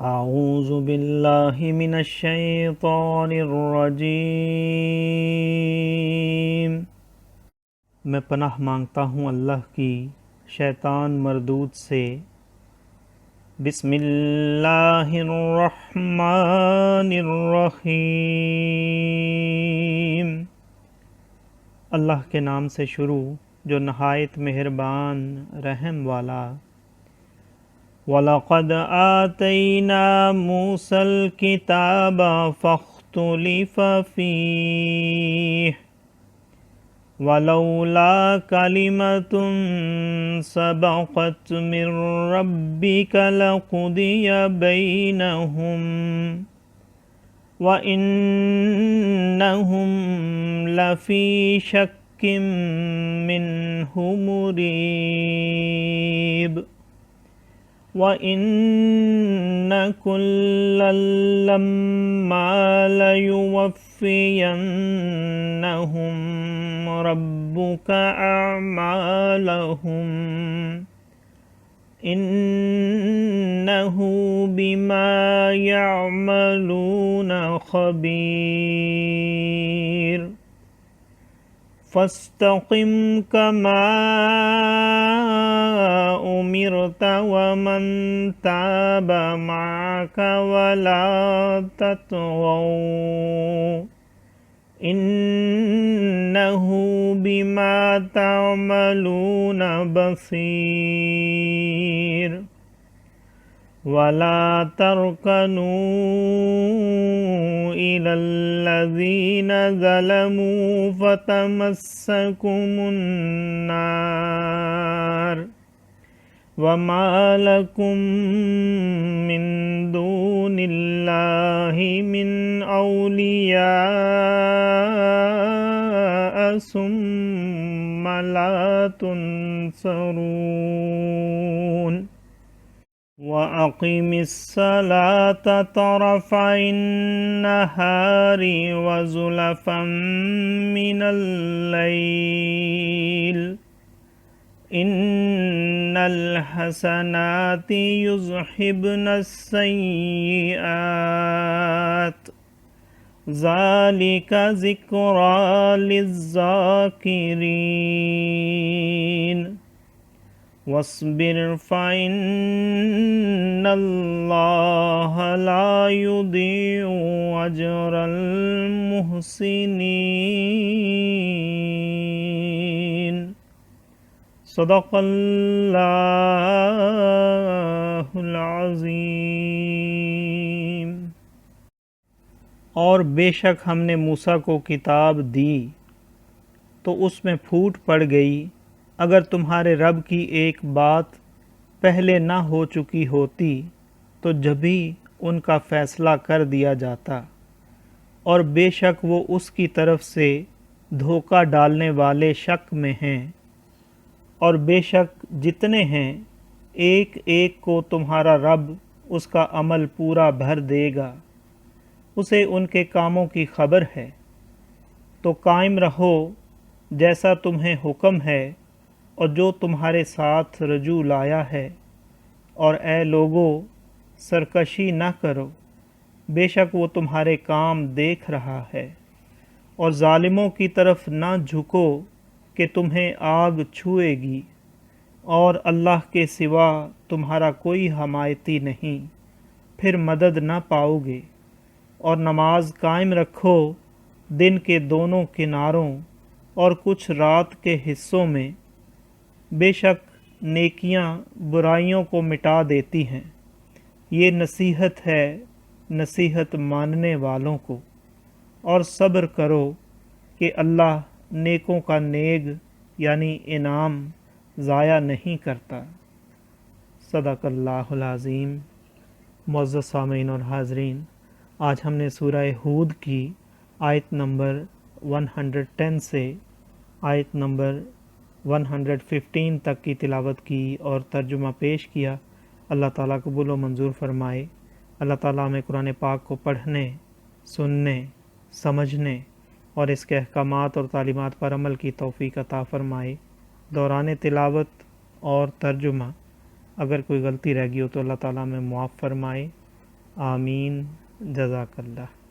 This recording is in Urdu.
اعوذ باللہ من الشیطان الرجیم۔ میں پناہ مانگتا ہوں اللہ کی شیطان مردود سے۔ بسم اللہ الرحمن الرحیم۔ اللہ کے نام سے شروع جو نہایت مہربان رحم والا۔ وَلَقَدْ آتَيْنَا مُوسَى الْكِتَابَ فَاخْتُلِفَ فِيهِ وَلَوْلَا كَلِمَةٌ سَبَقَتْ مِنْ رَبِّكَ لَقُضِيَ بَيْنَهُمْ وَإِنَّهُمْ لَفِي شَكٍّ مِّنْهُ مُرِيبٍ وَإِنَّ كُلًّا لَّمَّا لَيُوَفِّيَنَّهُمْ رَبُّكَ أَعْمَالَهُمْ إِنَّهُ بِمَا يَعْمَلُونَ خَبِيرٌ فَاسْتَقِمْ كَمَا أُمِرْتَ وَمَنْ تَابَ مَعَكَ وَلَا تَطْغَوْا إِنَّهُ بِمَا تَعْمَلُونَ بَصِيرٌ وَلَا تَرْكَنُوا إِلَى الَّذِينَ ظَلَمُوا فَتَمَسَّكُمُ النَّارُ وَمَا لَكُم مِّن دُونِ اللَّهِ مِنْ أَوْلِيَاءَ ثُمَّ لَا تُنصَرُونَ وَأَقِمِ الصَّلَاةَ طَرَفَيِ النَّهَارِ وَزُلَفًا مِّنَ اللَّيْلِ إِنَّ الْحَسَنَاتِ يُذْهِبْنَ السَّيِّئَاتِ ذَلِكَ ذِكْرَى لِلذَّاكِرِينَ وَاصْبِرْ فَإِنَّ اللَّهَ لَا يُضِيعُ أَجْرَ الْمُحْسِنِينَ صدق اللہ العظیم۔ اور بے شک ہم نے موسیٰ کو کتاب دی تو اس میں پھوٹ پڑ گئی اگر تمہارے رب کی ایک بات پہلے نہ ہو چکی ہوتی تو جبھی ان کا فیصلہ کر دیا جاتا، اور بے شک وہ اس کی طرف سے دھوکہ ڈالنے والے شک میں ہیں، اور بے شک جتنے ہیں ایک ایک کو تمہارا رب اس کا عمل پورا بھر دے گا، اسے ان کے کاموں کی خبر ہے۔ تو قائم رہو جیسا تمہیں حکم ہے اور جو تمہارے ساتھ رجوع لایا ہے، اور اے لوگو سرکشی نہ کرو، بے شک وہ تمہارے کام دیکھ رہا ہے، اور ظالموں کی طرف نہ جھکو کہ تمہیں آگ چھوئے گی، اور اللہ کے سوا تمہارا کوئی حمایتی نہیں، پھر مدد نہ پاؤ گے۔ اور نماز قائم رکھو دن کے دونوں کناروں اور کچھ رات کے حصوں میں، بے شک نیکیاں برائیوں کو مٹا دیتی ہیں، یہ نصیحت ہے نصیحت ماننے والوں کو۔ اور صبر کرو کہ اللہ نیکوں کا نیک یعنی انعام ضائع نہیں کرتا۔ صدق اللہ العظیم۔ معزز سامعین اور حاضرین، آج ہم نے سورہ ہود کی آیت نمبر 110 سے آیت نمبر 115 تک کی تلاوت کی اور ترجمہ پیش کیا۔ اللہ تعالیٰ قبول و منظور فرمائے۔ اللہ تعالیٰ ہمیں قرآن پاک کو پڑھنے، سننے، سمجھنے اور اس کے احکامات اور تعلیمات پر عمل کی توفیق عطا فرمائے۔ دوران تلاوت اور ترجمہ اگر کوئی غلطی رہ گئی ہو تو اللہ تعالیٰ ہمیں معاف فرمائے۔ آمین، جزاک اللہ۔